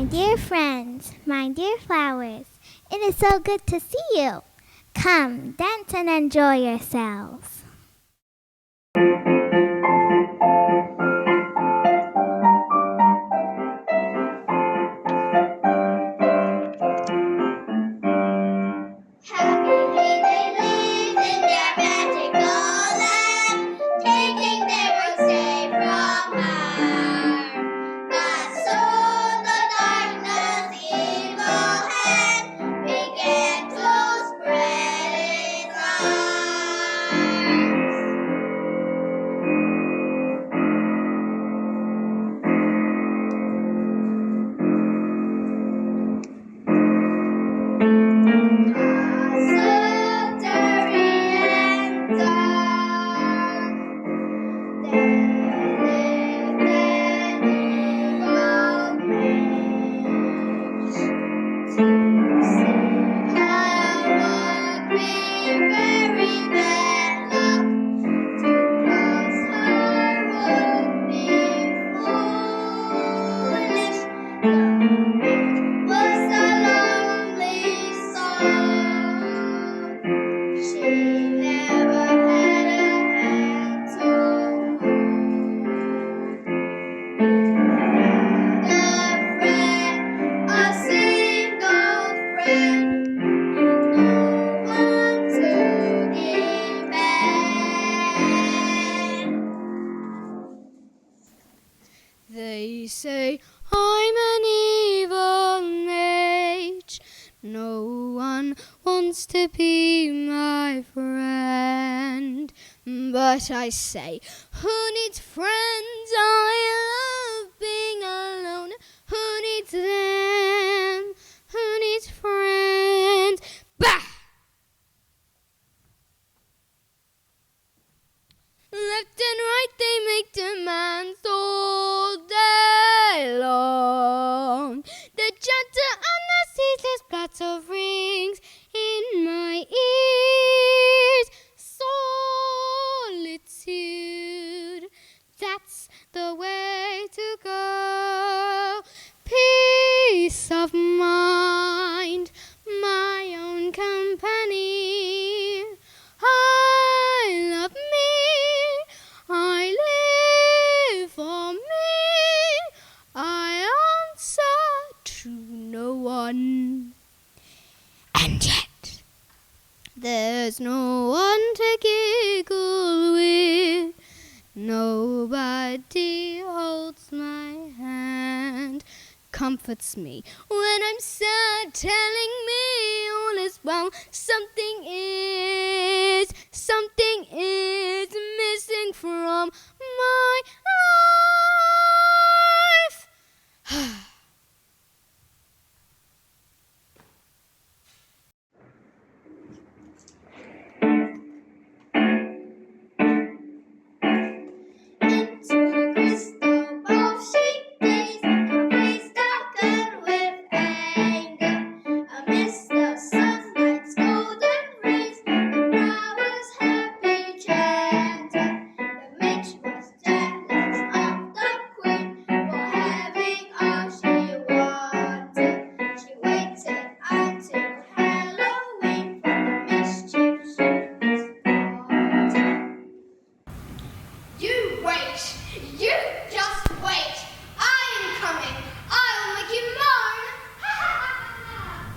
My dear friends, my dear flowers, it is so good to see you. Come, dance and enjoy yourselves. They say I'm an evil mage. No one wants to be my friend. But I say, who needs friends? I love being alone. Who needs them? Who needs friends? Bah! Left and right they make demands all day long. The chatter and the ceaseless platter rings in my ears. to no one. And yet, there's no one to giggle with. Nobody holds my hand, comforts me when I'm sad, telling me all is well. Something is missing from my life. Into a crystal ball she gazed, her face darkened with anger. Amidst the sunlight's golden rays, the flowers happy chanted. The mage was jealous of the queen for having all she wanted. She waited until Halloween for the mischief she was plotting. You wait! You just wait! I am coming! I'll make you moan! Ha ha ha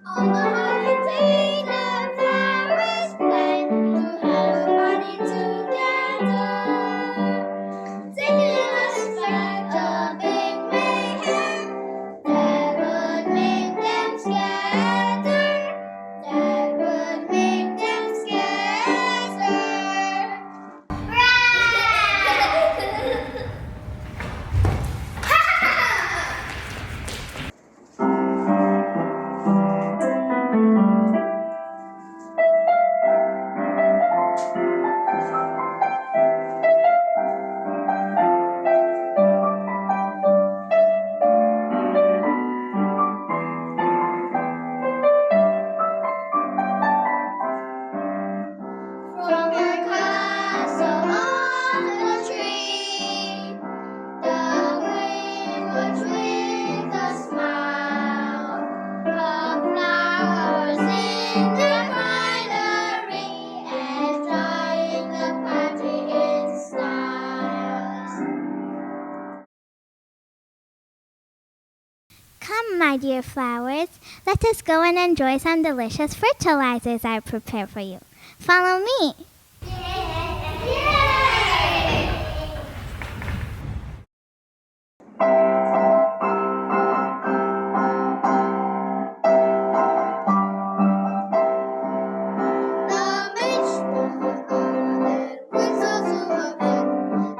On the holiday, the flowers plan to have a party together. Singing a smack of big mayhem that would make them scatter. That would make them scatter. From her castle on the tree, the queen watched with a smile. Her flowers in the granary, enjoying the party in style. Come, my dear flowers, let us go and enjoy some delicious fertilizers I prepared for you. Follow me. The mage added whistle to her back.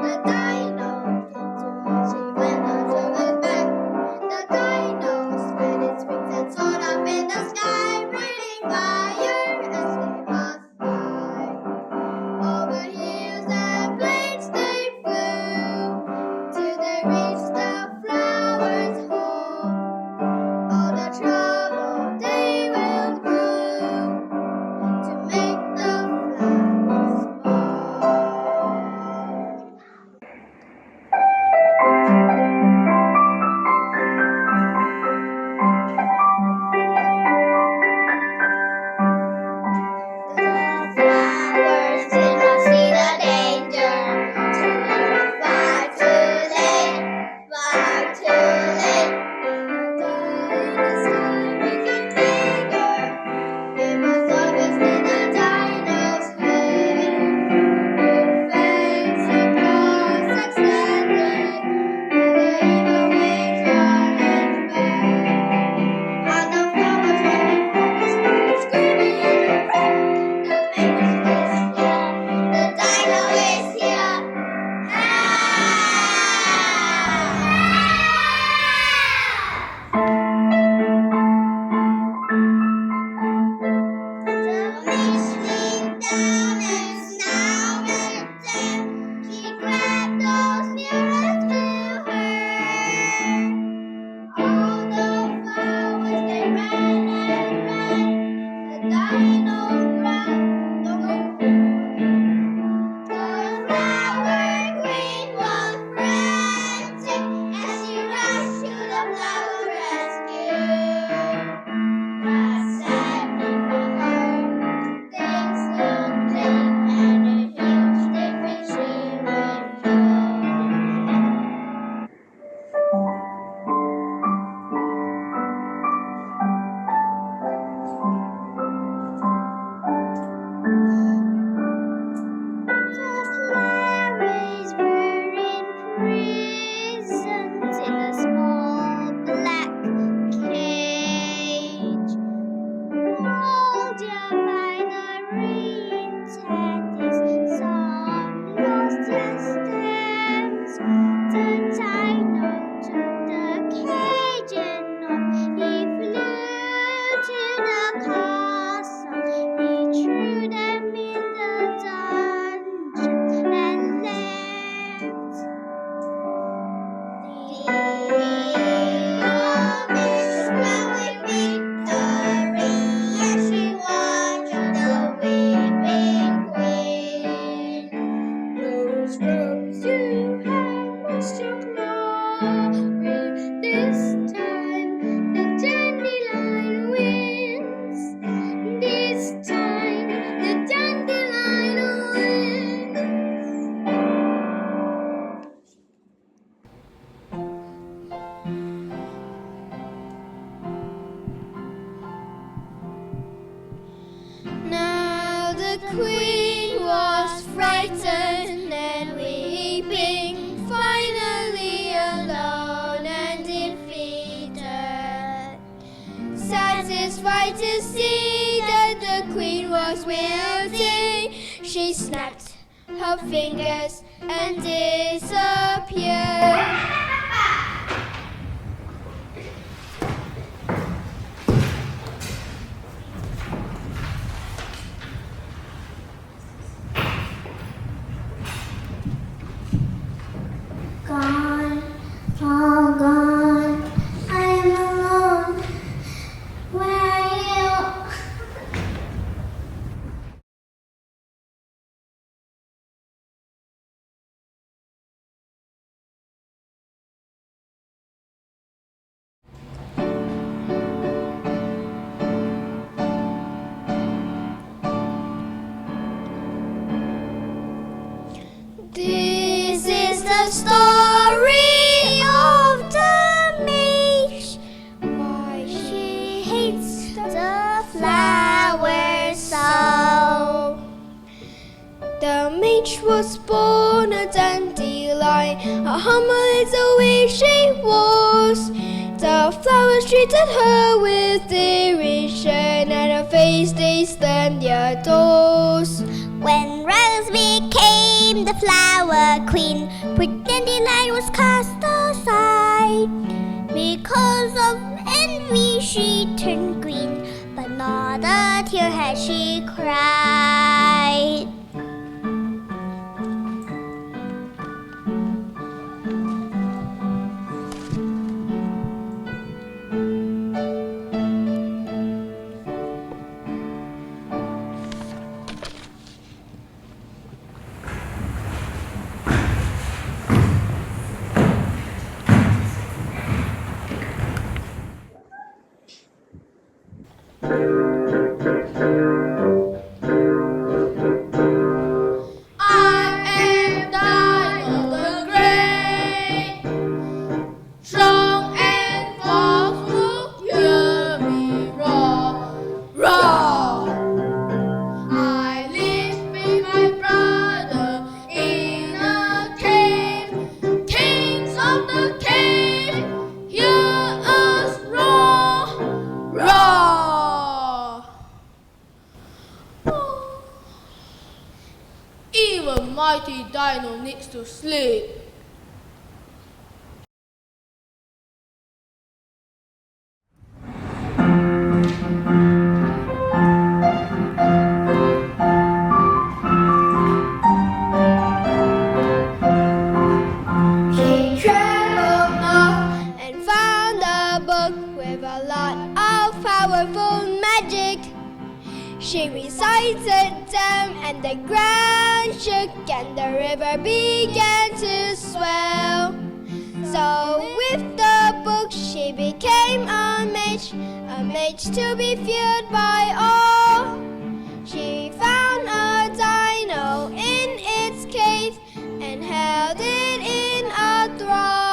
The dino came to her, she went on to his back. The dino spread its wings and soared up in the sky, breathing fire as they passed by. Over hills She snapped her fingers and disappeared. Gone, all gone. I am alone. Where are you? This is the story of the mage. Why she hates the flowers so. The mage was born a dandelion, 100 miles away she was. The flowers treated her with derision, and her face they slammed their doors. When Rose became the flower queen, pretty Dandelion was cast aside. Because of envy she turned green, but not a tear had she cried. Even mighty Dino needs to sleep. She traveled north and found a book with a lot of powerful magic. She recited them and the ground shook and the river began to swell. So with the book she became a mage to be feared by all. She found a dino in its cave and held it in a thrall.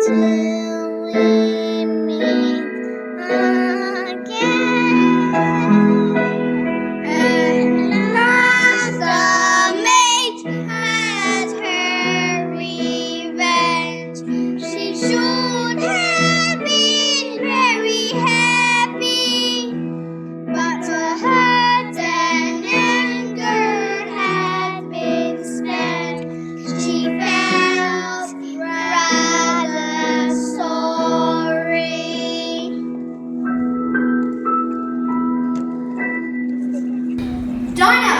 till we meet again. At last the mage has her revenge. She should have been very happy, but her hurt and anger had been spent. She felt rather sorry. Dino!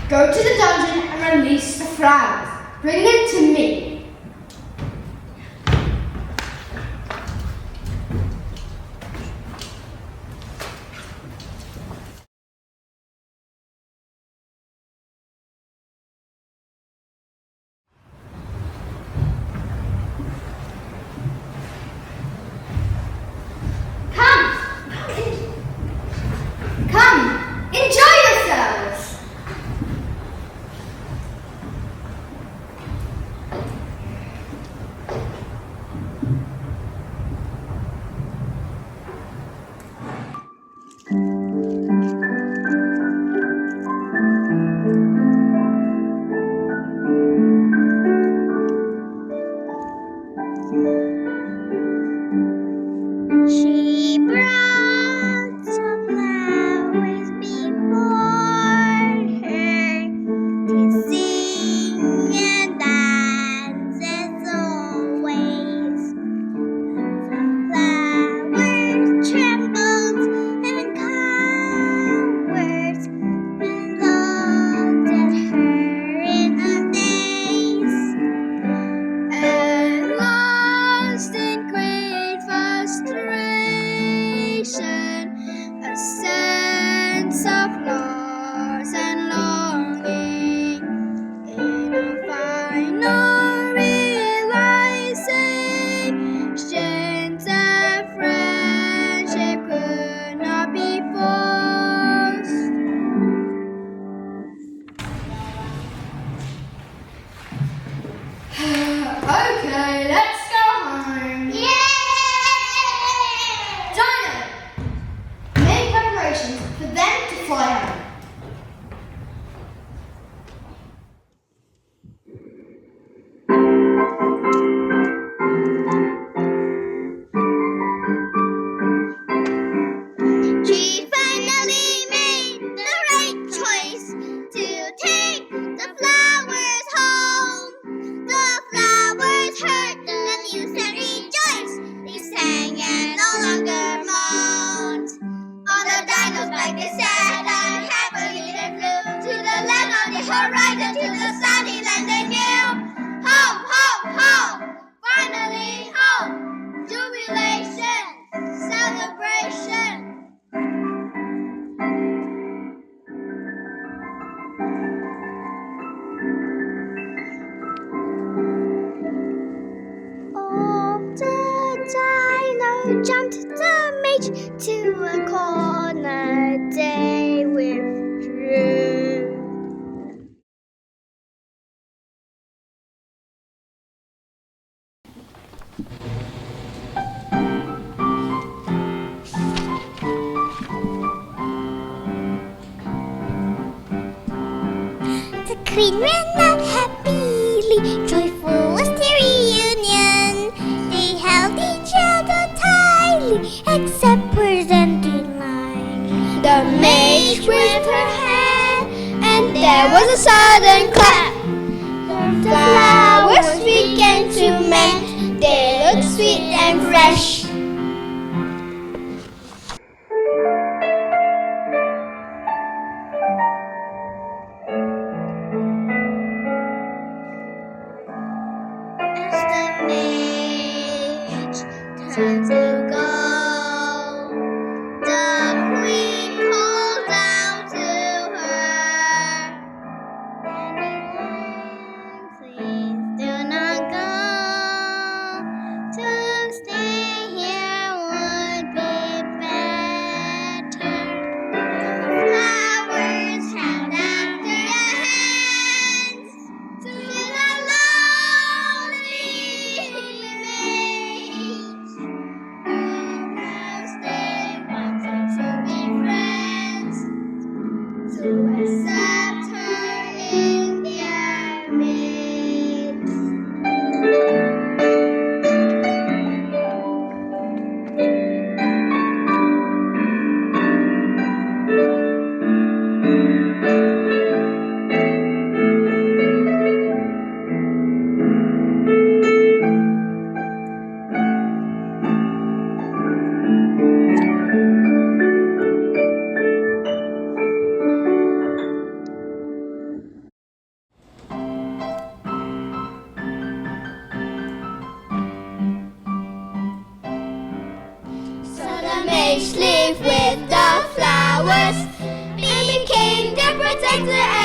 Go to the dungeon and release the flowers. Bring them to me. Come, enjoy yourselves. She brought some flowers before her to sing and dance as always. Some flowers trembled and cowered and looked at her in a daze. At last, in great frustration, a sense of loss and longing, in a final realization that friendship could not be forced. Okay, let's go home. Dino! Make preparations for them to fly home. She finally made the right choice to take the flowers home. The flowers heard the news and rejoiced. They sang and no longer moaned. On the dino's back they sat and happily they flew to the land on the horizon, to the sunny land they knew. Home, home, home! Finally home! Jubilation! Celebration! Off the dino jumped the mage to a corner. They withdrew. The queen ran out happily, joyful was their reunion. They held each other tightly, except for Dandelion. The mage waved her hand, and there was a sudden clap. The flowers began to mend. They looked sweet and fresh. As the mage turned to go, the queen called out to her, "Dandelion, please do not go. To stay here would be better." The flowers held out their hands. glitter